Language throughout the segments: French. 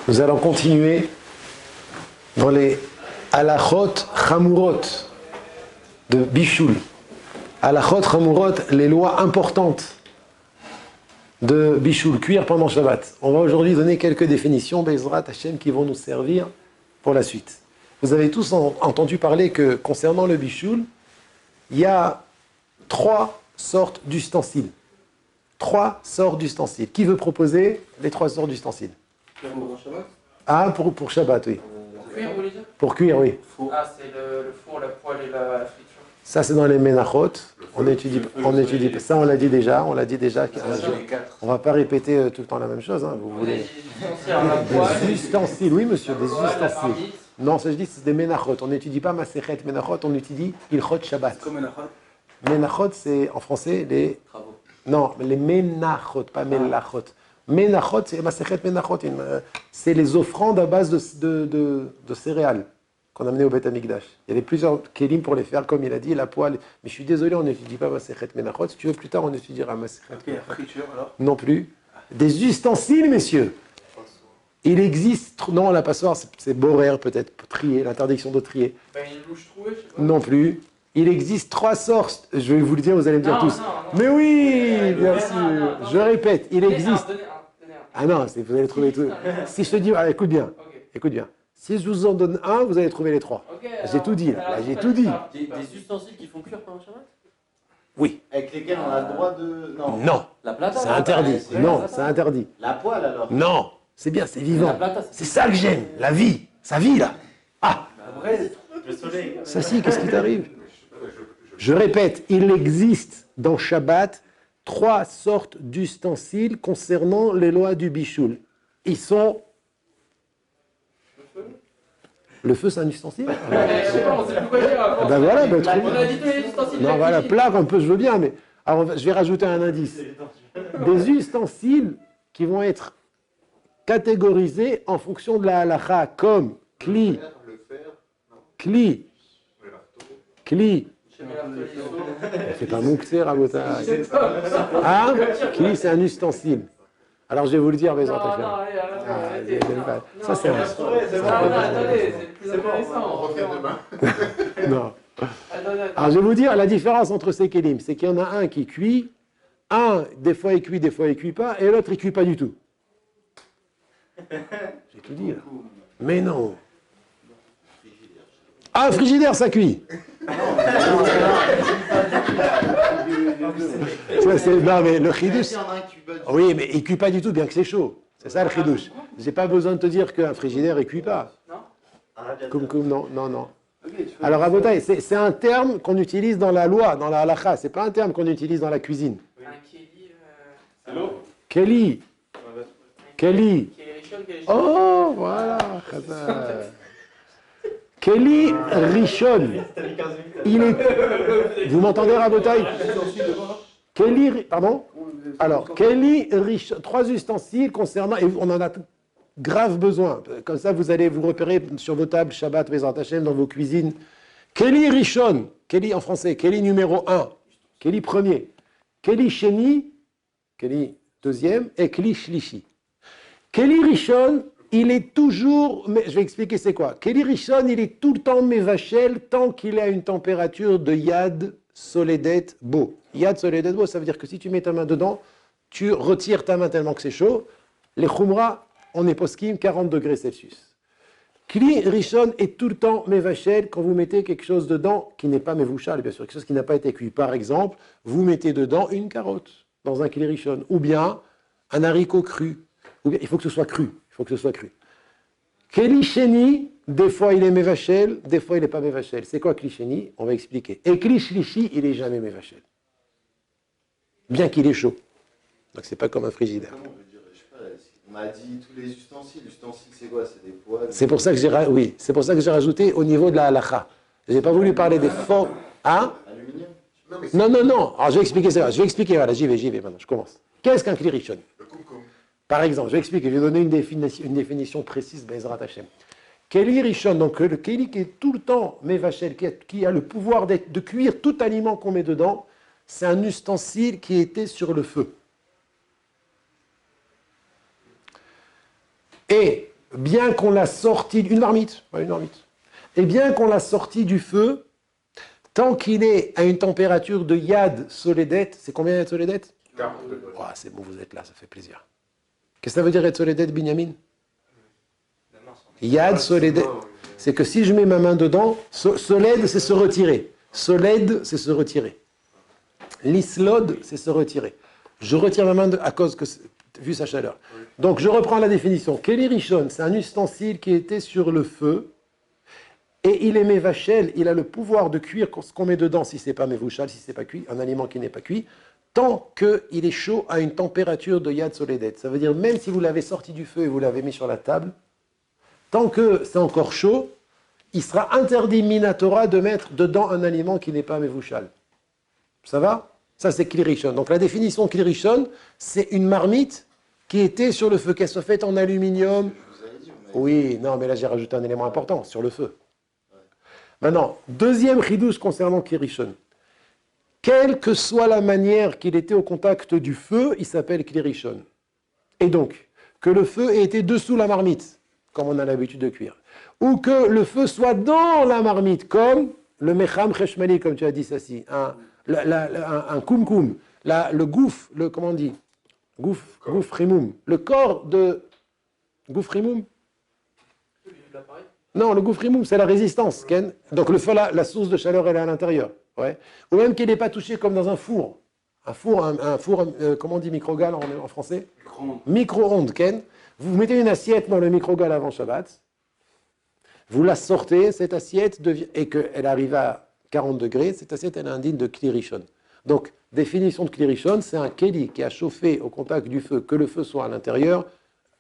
Nous allons continuer dans les halachot chamurot de Bishul. Halachot chamurot, les lois importantes de Bishul, cuire pendant Shabbat. On va aujourd'hui donner quelques définitions, Bezrat Hashem, qui vont nous servir pour la suite. Vous avez tous entendu parler que concernant le Bishul, il y a 3 sortes d'ustensiles. 3 sortes d'ustensiles. Qui veut proposer les 3 sortes d'ustensiles? Ah, pour Shabbat, oui. Pour cuire, vous voulez dire? Pour cuire, oui. Ah, c'est le four, la poêle et la friture. Ça, c'est dans les Menachot. On étudie. Ça, on l'a dit déjà. On l'a dit déjà. On ne va pas répéter tout le temps la même chose. Hein, vous voulez. Des ustensiles, oui, monsieur, des ustensiles. Non, ça je dis, c'est des Menachot. On n'étudie pas Masechet Menachot, on étudie Ilchot Shabbat. Comme Menachot. Menachot, c'est en français les. Travaux. Non, les Menachot, pas Melachot. Menachot, c'est Masechet Menachot. C'est les offrandes à base de céréales qu'on a amenées au Beth Amikdash. Il y avait plusieurs kélim pour les faire, comme il a dit, la poêle. Mais je suis désolé, on n'étudie pas Masechet Menachot. Si tu veux, plus tard, on étudiera Masechet Ok, la friture alors. non plus. Des ustensiles, messieurs. Il existe. Non, la passoire, c'est borer, peut-être, trier, l'interdiction de trier. Ben, une louche trouée, je sais pas. Non plus. Il existe 3 sortes. Je vais vous le dire, vous allez me dire Non, tous. non, non. Mais oui, bien non, sûr. non, Je répète, il Donnez existe. Donnez un. Ah non, vous allez trouver tout. Si je te dis, écoute bien, Ok. écoute bien. Si je vous en donne un, vous allez trouver les 3. Ok, J'ai alors, tout dit, là. alors, J'ai c'est tout pas dit. ça. Des ustensiles qui font cuire pendant Shabbat? Oui. Avec lesquels on a le droit de... Non. Non. La plata? C'est interdit. c'est- Non, c'est interdit. La poêle alors. Non. C'est bien, c'est La vivant. plata, C'est ça que j'aime. La vie. Sa vie, là. Ah. Le soleil. Ça si, qu'est-ce qui t'arrive? Je répète, il existe dans Shabbat 3 sortes d'ustensiles concernant les lois du Bishul. Ils sont... Le feu, c'est un ustensile? Je sais pas, on sait plus quoi dire. Ben voilà, ben, On trouve- a dit tous les ustensiles. de Non, la voilà, cuisine. plat un peu, je veux bien, mais... Alors, je vais rajouter un indice. Des ustensiles qui vont être catégorisés en fonction de la halakha, comme kli, kli, kli. Chez Mélartolie. C'est pas moukser, Rabota. Je sais pas. Hein? Kli, c'est un ustensile. Alors, je vais vous le dire, mes Non, enfants. non, allez, arrêtez. Ça, c'est un... Non, non, attendez, c'est plus intéressant. On revient demain. Non. Attendez. Alors, je vais vous dire la différence entre ces kélim. C'est qu'il y en a un qui cuit, un, des fois il cuit, des fois il cuit pas, et l'autre, il cuit pas du tout. J'ai tout dit, là. Mais non. Ah, un frigidaire, ça cuit. Non, mais le chidouche... Il y en a un qui bat du- Oui, mais il cuit pas du tout, bien que c'est chaud. C'est ça le chidouche. J'ai pas besoin de te dire qu'un frigidaire, il cuit pas. Koum, non, non, non. Alors, Rabotai, c'est un terme qu'on utilise dans la loi, dans la halakha. C'est pas un terme qu'on utilise dans la cuisine. Un Kelly. C'est l'eau. Kelly. Kelly. Kelly Richel, Kelly. Oh, voilà. Khazar. Kelly Rishon. Il est... Vous m'entendez, Rabotai? Kelly... Pardon? Alors, Kelly Rishon. 3 ustensiles concernant... Et on en a grave besoin. Comme ça, vous allez vous repérer sur vos tables, Shabbat, Bezrat Hashem, dans vos cuisines. Kelly Rishon. Kelly en français. Kelly numéro 1. Kelly premier. Kelly Sheni. Kelly deuxième. Et Kelly Shlishi. Kelly Rishon, il est toujours... Mais je vais expliquer c'est quoi. Kelly Rishon, il est tout le temps mévachel tant qu'il est à une température de Yad Soledet Bo. Yad Soledet Bo, ça veut dire que si tu mets ta main dedans, tu retires ta main tellement que c'est chaud. Les Khumra, on est poskim 40 degrés Celsius. Kli Rishon est tout le temps mévachel quand vous mettez quelque chose dedans qui n'est pas mévouchal, bien sûr, quelque chose qui n'a pas été cuit. Par exemple, vous mettez dedans une carotte dans un Kli Rishon, ou bien un haricot cru. Ou bien, il faut que ce soit cru. Il faut que ce soit cru. Kli Sheni, des fois il est mévachel, des fois il n'est pas mévachel. C'est quoi Kli Sheni? On va expliquer. Et Kli Shlishi, il n'est jamais mévachel. Bien qu'il est chaud. Donc c'est pas comme un frigidaire. Comment on peut dire, je sais pas, on m'a dit tous les ustensiles. Ustensiles, c'est quoi? C'est des poêles. C'est pour ça que oui, c'est pour ça que j'ai rajouté au niveau de la halakha. Je n'ai pas voulu parler des formes. Hein? Aluminium. Non, non, non. Alors je vais expliquer ça. Je vais expliquer. Voilà, j'y vais maintenant. Je commence. Qu'est-ce qu'un Kli Rishon? Par exemple, je vais expliquer. Je vais donner une définition précise. Bezrat Hashem. Kli Rishon, donc le Kli qui est tout le temps mévachel, qui a le pouvoir de cuire tout aliment qu'on met dedans, c'est un ustensile qui était sur le feu. Et bien qu'on l'a sorti, une marmite, et bien qu'on l'a sorti du feu, tant qu'il est à une température de Yad Soledet, c'est combien Yad Soledet? 40 degrés. Oh, c'est bon, vous êtes là, ça fait plaisir. Qu'est-ce que ça veut dire Yad Soledet, Binyamin? Yad Soledet, c'est que si je mets ma main dedans, Soled, c'est se retirer. Soled, c'est se retirer. L'islod, c'est se retirer. Je retire ma main à cause que, vu sa chaleur. Donc, je reprends la définition. Keli Rishon, c'est un ustensile qui était sur le feu. Et il est mévachel, il a le pouvoir de cuire ce qu'on met dedans, si ce n'est pas mévouchal, si ce n'est pas cuit, un aliment qui n'est pas cuit, tant qu'il est chaud à une température de Yad Soledet. Ça veut dire, même si vous l'avez sorti du feu et vous l'avez mis sur la table, tant que c'est encore chaud, il sera interdit minatora de mettre dedans un aliment qui n'est pas mévouchal. Ça va? Ça, c'est Kli Rishon. Donc, la définition Kli Rishon, c'est une marmite qui était sur le feu, qu'elle soit faite en aluminium. Oui, non, mais là, j'ai rajouté un élément important, sur le feu. Maintenant, deuxième chidouche concernant Kli Rishon. Quelle que soit la manière qu'il était au contact du feu, il s'appelle Kli Rishon. Et donc, que le feu ait été dessous la marmite, comme on a l'habitude de cuire, ou que le feu soit dans la marmite, comme le mecham cheshmali, comme tu as dit, Sassi, un kumkum, le gouf, comment on dit? Gouf rimum, le corps de gouf rimum. Non, le gouf rimum, c'est la résistance, Ken. Donc le feu, la source de chaleur, elle est à l'intérieur. Ouais. Ou même qu'il n'est pas touché comme dans un four. Un four, comment on dit microgale en français? Micro-ondes, Ken. Vous mettez une assiette dans le microgale avant Shabbat, vous la sortez, cette assiette, et qu'elle arrive à 40 degrés, cette assiette, elle est indigne de Kli Rishon. Donc, définition de Kli Rishon, c'est un keli qui a chauffé au contact du feu, que le feu soit à l'intérieur,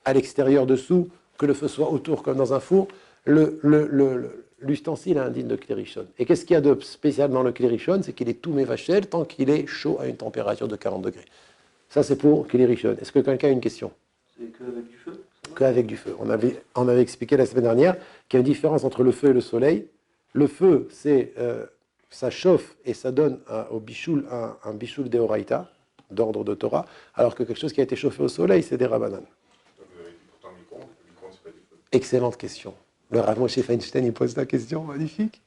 à l'extérieur dessous, que le feu soit autour comme dans un four. L'ustensile est indigne de Kli Rishon. Et qu'est-ce qu'il y a de spécial dans le Kli Rishon? C'est qu'il est tout mévachel tant qu'il est chaud à une température de 40 degrés. Ça, c'est pour Kli Rishon. Est-ce que quelqu'un a une question? C'est qu'avec du feu? Qu'avec du feu. On avait expliqué la semaine dernière qu'il y a une différence entre le feu et le soleil. Le feu, ça chauffe et ça donne au bichoul un bichoul d'Eoraïta, d'ordre de Torah, alors que quelque chose qui a été chauffé au soleil, c'est des Rabbanan. Pourtant, le micro-ondes, c'est pas du feu. Excellente question. Le Rav Moshe Feinstein, il pose la question, magnifique.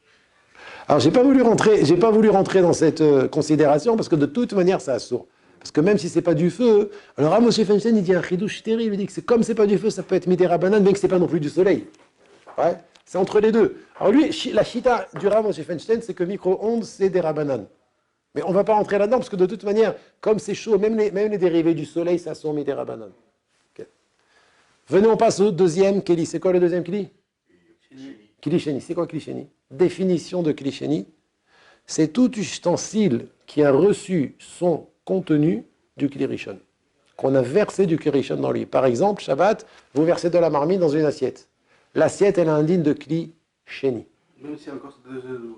Alors, j'ai pas voulu rentrer dans cette considération, parce que de toute manière, ça assourd. Parce que même si c'est pas du feu, alors Rav Moshe Feinstein, il dit un chidouche terrible, il dit que c'est comme c'est pas du feu, ça peut être midé Rabbanan, bien que c'est pas non plus du soleil. Ouais, c'est entre les deux. Alors lui, la chita du Rav Moshe Feinstein, c'est que micro-ondes, c'est des Rabbanan. Mais on ne va pas rentrer là-dedans, parce que de toute manière, comme c'est chaud, même les dérivés du soleil, ça sont midé Rabbanan. Okay. Venez, on passe au deuxième Keli. C'est quoi le deuxième Keli? Kli Sheni. C'est quoi Kli Sheni? Définition de Kli Sheni. C'est tout ustensile qui a reçu son contenu du Kli Rishon, qu'on a versé du Kli Rishon dans lui. Par exemple, Shabbat, vous versez de la marmite dans une assiette. L'assiette, elle est indigne de Kli Sheni. Même si encore c'est de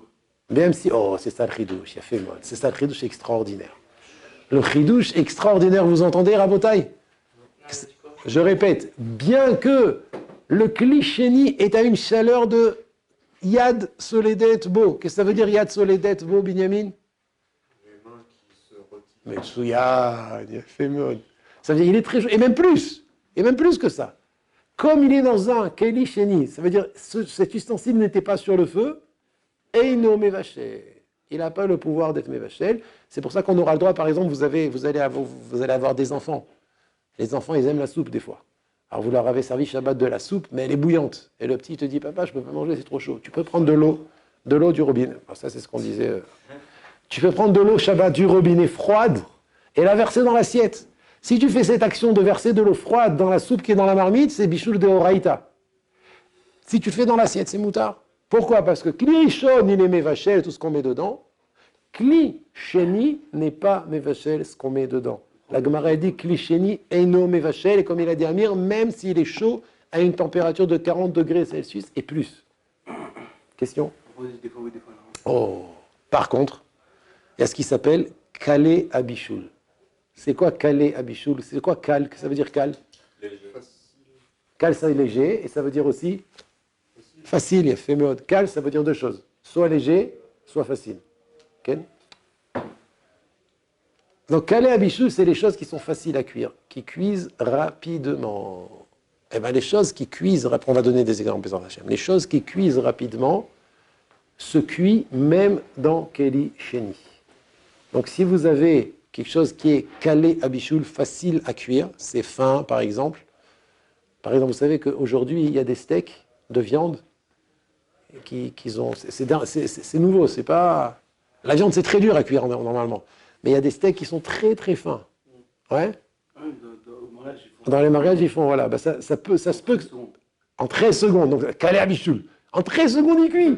Même si, oh, c'est ça le chidouche, il a fait mode. C'est ça le chidouche extraordinaire. Le chidouche extraordinaire, vous entendez, Rabotai? Je répète, bien que le Kli Sheni est à une chaleur de Yad Soledet Bo. Qu'est-ce que ça veut dire Yad Soledet Bo, Binyamin? Les mains qui se retirent. Mais Tsuya, il a fait mode. Ça veut dire qu'il est très chaud, et même plus que ça. Comme il est dans un Kli Sheni, ça veut dire cet ustensile n'était pas sur le feu, Eino Mevachel. Il n'a pas le pouvoir d'être Mevachel. C'est pour ça qu'on aura le droit, par exemple, vous allez avoir des enfants. Les enfants, ils aiment la soupe des fois. Alors vous leur avez servi Shabbat de la soupe, mais elle est bouillante. Et le petit te dit, papa, je ne peux pas manger, c'est trop chaud. Tu peux prendre de l'eau du robinet. Alors ça, c'est ce qu'on disait. Tu peux prendre de l'eau Shabbat du robinet froide et la verser dans l'assiette. Si tu fais cette action de verser de l'eau froide dans la soupe qui est dans la marmite, c'est bichoul de Horaïta. Si tu le fais dans l'assiette, c'est moutard. Pourquoi? Parce que Kli Rishon, il est mévachel, tout ce qu'on met dedans. Kli Sheni n'est pas mévachel, ce qu'on met dedans. La Gemara dit Kli Sheni eino mévachel, et comme il a dit Amir, même s'il est chaud à une température de 40 degrés Celsius et plus. Question? Oh. Par contre, il y a ce qui s'appelle Kalé Abichoul. C'est quoi Kalé Abichoul? C'est quoi Kal? Ça veut dire Kal? Kal, c'est léger, et ça veut dire aussi facile, il y a fait mode. Kal, ça veut dire deux choses. Soit léger, soit facile. Okay? Donc, Kalé Abichoul, c'est les choses qui sont faciles à cuire, qui cuisent rapidement. Eh bien, les choses qui cuisent, on va donner des exemples, les choses qui cuisent rapidement se cuisent même dans Keli Sheni. Donc, si vous avez quelque chose qui est calé à bichoul, facile à cuire, c'est fin, par exemple. Par exemple, vous savez qu'aujourd'hui, il y a des steaks de viande qui ont... C'est nouveau, c'est pas... La viande, c'est très dur à cuire normalement. Mais il y a des steaks qui sont très, très fins. Ouais. Dans les mariages, ils font, voilà. Bah, ça se peut... En 13 secondes, donc calé à bichoul. En 13 secondes, il cuit.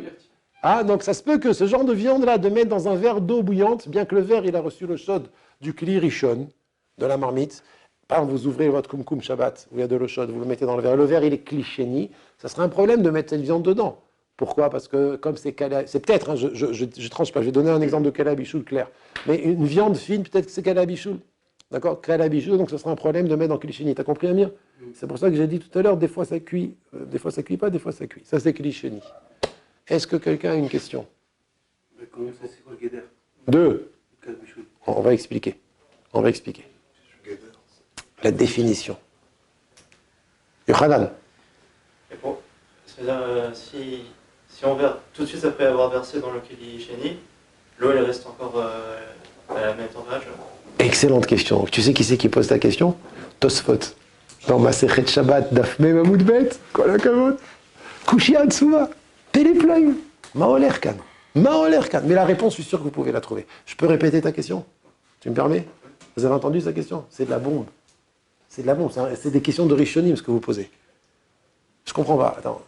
Ah, donc ça se peut que ce genre de viande-là, de mettre dans un verre d'eau bouillante, bien que le verre, il a reçu l'eau chaude du kli rishon, de la marmite. Par exemple, vous ouvrez votre kumkum Shabbat, où il y a de l'eau chaude, vous le mettez dans le verre. Le verre, il est kli sheni. Ça serait un problème de mettre cette viande dedans. Pourquoi? Parce que comme c'est calé, c'est peut-être, hein, je tranche pas, je vais donner un exemple de calé à bichoul clair. Mais une viande fine, peut-être que c'est calé à bichoul. D'accord? Calé à bichoul, donc ce sera un problème de mettre dans kli sheni. T'as compris, Amir? C'est pour ça que j'ai dit tout à l'heure, des fois ça cuit pas, des fois ça cuit. Ça, c'est kli sheni. Est-ce que quelqu'un a une question? Comment ça, c'est quoi le guédère? 2. On va expliquer. La définition. Yochanan. C'est-à-dire, si on verse tout de suite après avoir versé dans le Keli Sheni, l'eau elle reste encore à la même température. Excellente question. Tu sais qui c'est qui pose ta question? Tosfot. Dans Masechet Shabbat, Daf Mem Amud Bet, Kol HaKavod, Kushia Tsuva, Téléplaim, Maoler Kan. Mais la réponse, je suis sûr que vous pouvez la trouver. Je peux répéter ta question? Tu me permets? Vous avez entendu sa question? C'est de la bombe. C'est des questions de Rishonim, ce que vous posez. Je comprends pas. Attends.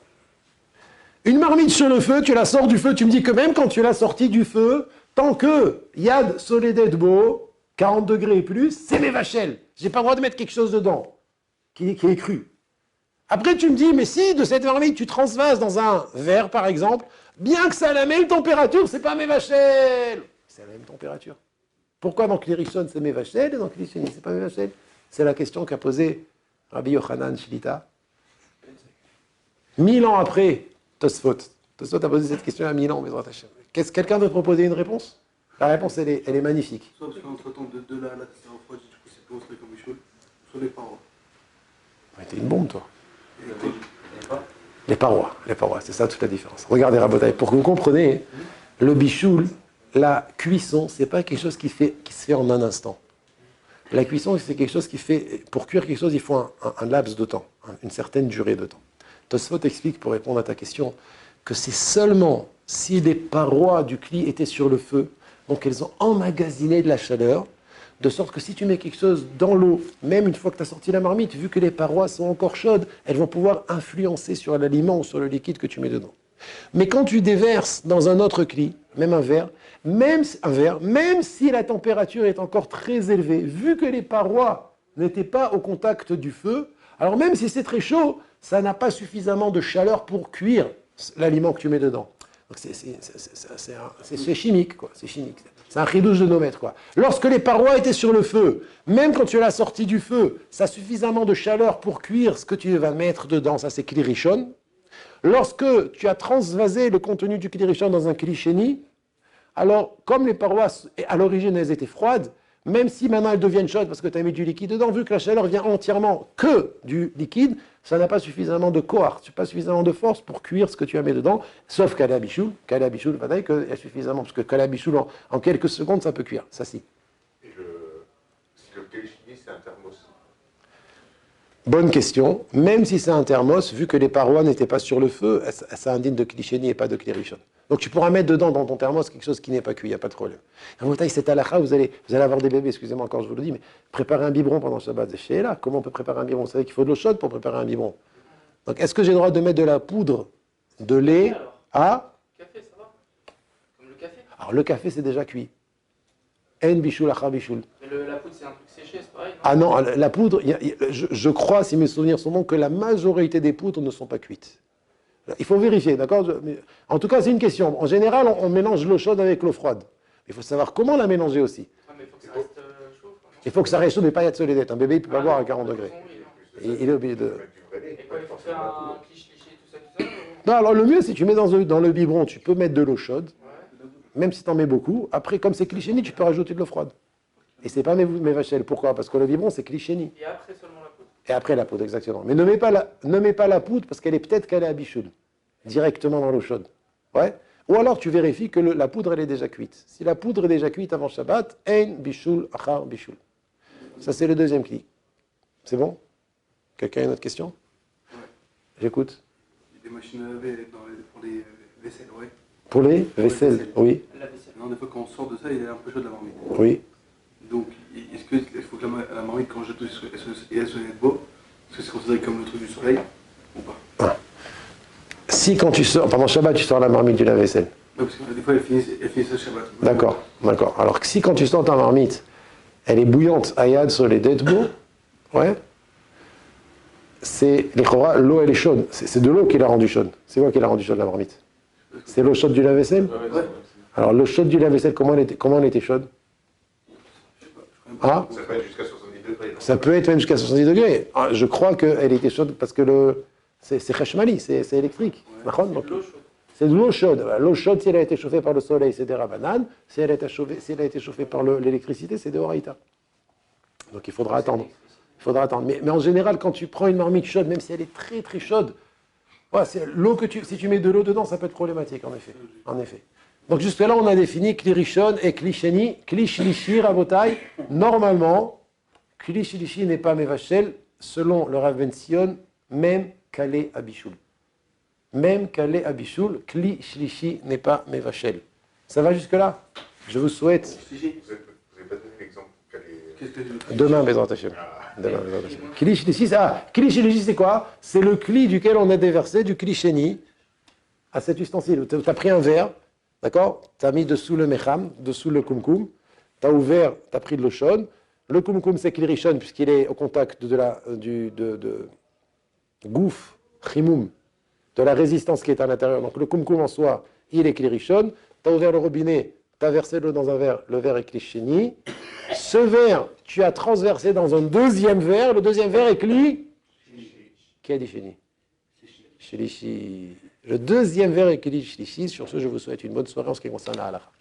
Une marmite sur le feu, tu la sors du feu, tu me dis que même quand tu l'as sortie du feu, tant que Yad Soledet Bo, 40 degrés et plus, c'est mes vachelles. J'ai pas le droit de mettre quelque chose dedans qui est cru. Après, tu me dis, mais si de cette marmite, tu transvases dans un verre, par exemple, bien que ça a la même température, c'est pas mes vachelles. C'est la même température. Pourquoi dans Klirishon, c'est mes vachelles et dans Klirishon, c'est pas mes vachelles? C'est la question qu'a posée Rabbi Yochanan Shilita. 1000 ans après Tosfot. Tosfot a posé cette question à 1000 ans, Bezrat Hashem. Quelqu'un veut proposer une réponse? La réponse, elle est magnifique. Soit parce qu'entre-temps, de là à là, ça refroidit, du coup, c'est plus austère comme bichoul, soit les parois. Ouais, t'es une bombe, toi. Les parois, c'est ça toute la différence. Regardez Rabotai, pour que vous compreniez, le bichoul, la cuisson, c'est pas quelque chose qui se fait en un instant. La cuisson, c'est quelque chose qui fait, pour cuire quelque chose, il faut un laps de temps, une certaine durée de temps. Tosfot explique, pour répondre à ta question, que c'est seulement si les parois du kli étaient sur le feu, donc elles ont emmagasiné de la chaleur, de sorte que si tu mets quelque chose dans l'eau, même une fois que tu as sorti la marmite, vu que les parois sont encore chaudes, elles vont pouvoir influencer sur l'aliment ou sur le liquide que tu mets dedans. Mais quand tu déverses dans un autre kli, même un verre, même si la température est encore très élevée, vu que les parois n'étaient pas au contact du feu, alors même si c'est très chaud, ça n'a pas suffisamment de chaleur pour cuire l'aliment que tu mets dedans. Donc c'est chimique, quoi. C'est chimique. C'est un chidouche de nos maîtres, quoi. Lorsque les parois étaient sur le feu, même quand tu l'as sorti du feu, ça a suffisamment de chaleur pour cuire ce que tu vas mettre dedans. Ça, c'est kli rishon. Lorsque tu as transvasé le contenu du kli rishon dans un kli sheni, alors, comme les parois, à l'origine, elles étaient froides, même si maintenant elles deviennent chaudes parce que tu as mis du liquide dedans, vu que la chaleur vient entièrement que du liquide, ça n'a pas suffisamment de cohort, pas suffisamment de force pour cuire ce que tu as mis dedans, sauf Kala Bichoul, il y a suffisamment, parce que Kala Bichoul, en quelques secondes, ça peut cuire, ça si. Et si le kélichini, c'est un thermos? Bonne question. Même si c'est un thermos, vu que les parois n'étaient pas sur le feu, ça indique de klisheni et pas de klirishon. Donc tu pourras mettre dedans dans ton thermos quelque chose qui n'est pas cuit, il n'y a pas de problème. Cette halakha, vous allez avoir des bébés, excusez-moi encore, je vous le dis, mais préparer un biberon pendant le Shabbat, c'est chez là. Comment on peut préparer un biberon? Vous savez qu'il faut de l'eau chaude pour préparer un biberon. Donc est-ce que j'ai le droit de mettre de la poudre de lait à... Café, ça va? Comme le café? Alors le café, c'est déjà cuit. En bichoul, acha bichoul. Mais la poudre, c'est un truc séché, c'est pareil, non? Ah non, la poudre, je crois, si mes souvenirs sont bons, que la majorité des poudres ne sont pas cuites. Il faut vérifier, d'accord? En tout cas, c'est une question. En général, on mélange l'eau chaude avec l'eau froide. Il faut savoir comment la mélanger aussi. Ah, mais il faut que ça reste chaud, quoi, non? Il faut que ça reste chaud, mais pas Yad Soledet. Un bébé, il ne peut pas boire à 40 degrés. Il est obligé de... Et quoi, il faut faire un cliché, tout ça ou... Non, alors le mieux, si tu mets dans le biberon, tu peux mettre de l'eau chaude, Ouais. même si tu en mets beaucoup. Après, comme c'est clichéni, tu peux rajouter de l'eau froide. Et c'est pas mes vachelles. Pourquoi? Parce que le biberon, c'est clichéni. Et après seulement la poudre. Et après la poudre, exactement. Mais ne mets pas la poudre parce qu'elle est peut-être qu'elle est à bichoul, directement dans l'eau chaude. Ouais. Ou alors tu vérifies que la poudre elle est déjà cuite. Si la poudre est déjà cuite avant Shabbat, ein bichoul achar bichoul. Ça c'est le deuxième cli. C'est bon? Quelqu'un a une autre question? J'écoute. Il y a des machines à laver pour les vaisselles, ouais. Pour les vaisselles, oui. La vaisselle. Non, des fois, quand on sort de ça, il est un peu chaud de la marmite. Oui. Donc, est-ce qu'il faut que la marmite, quand je jette, elle soit nette beau? Est-ce que c'est considéré comme le truc du soleil ou pas? Si quand tu sors, pendant Shabbat, tu sors la marmite du lave-vaisselle. Ouais, parce que des fois, elle finit ce Shabbat. D'accord. Alors que si quand tu sors ta marmite, elle est bouillante, ayad sur les détbo, ouais, c'est l'eau elle est chaude. C'est de l'eau qui l'a rendue chaude. C'est quoi qui l'a rendue chaude la marmite? C'est l'eau chaude du lave-vaisselle? Ouais. Alors l'eau chaude du lave-vaisselle, comment elle était chaude? Ah, Ça peut être jusqu'à 70 degrés. non? ça peut être même jusqu'à 70 degrés. Ah, je crois qu'elle était chaude parce que c'est cheshmali, c'est électrique. D'accord. Donc, L'eau chaude. c'est de l'eau chaude. L'eau chaude, si elle a été chauffée par le soleil, c'est des rabanan. Si elle a été chauffée par l'électricité, c'est des oraïta. Donc il faudra attendre. Mais en général, quand tu prends une marmite chaude, même si elle est très très chaude, ouais, c'est l'eau si tu mets de l'eau dedans, ça peut être problématique, en effet. Donc jusque là, on a défini kli rishon et kli sheni. Kli shlishi, rabotai. Normalement, kli shlishi n'est pas mevachel, selon le Rav Ben Sion, même kalé abichoul. Même kalé abichoul, kli shlishi n'est pas mevachel. Ça va jusque là? Je vous souhaite. Si, si. Vous n'avez pas donné l'exemple qu'elle est... Qu'est-ce que je Demain, Bezrat Hashem. Demain, Bezrat Hashem. Kli shlishi, kli shlishi, c'est quoi? C'est le kli duquel on a déversé du kli sheni à cet ustensile. Tu as pris un verre, d'accord? Tu as mis dessous le mecham, dessous le kumkum. Tu as ouvert, tu as pris de l'eau chaude. Le kumkum, c'est kli rishon, puisqu'il est au contact de gouf, chimoum, de la résistance qui est à l'intérieur. Donc le kumkum en soi, il est kli rishon. Tu as ouvert le robinet, tu as versé l'eau dans un verre, le verre est kli sheni. Ce verre, tu as transversé dans un deuxième verre. Le deuxième verre est kli. Qui a dit sheni? Shlishi. Le deuxième verre est kli shlishi. Sur ce, je vous souhaite une bonne soirée en ce qui concerne la halakha.